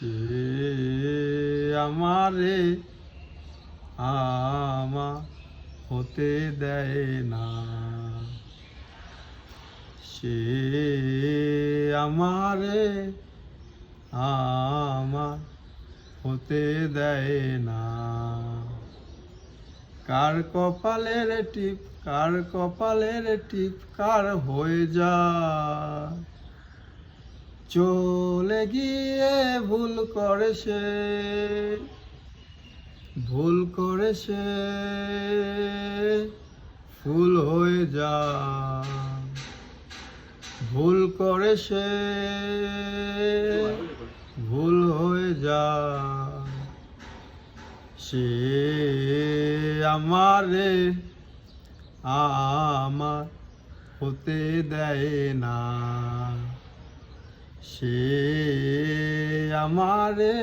সে আমারে আমার হতে দেয় না, সে আমারে আমার হতে দেয় না। কার কপালের টিপ, কার কপালের টিপ কার হয়ে যায়, চলে গিয়ে ভুল করে সে, ভুল করে সে ফুল হয়ে যায়, ভুল করে সে ভুল হয়ে যায়। সে আমারে আমার হতে দেয় না, সে আমারে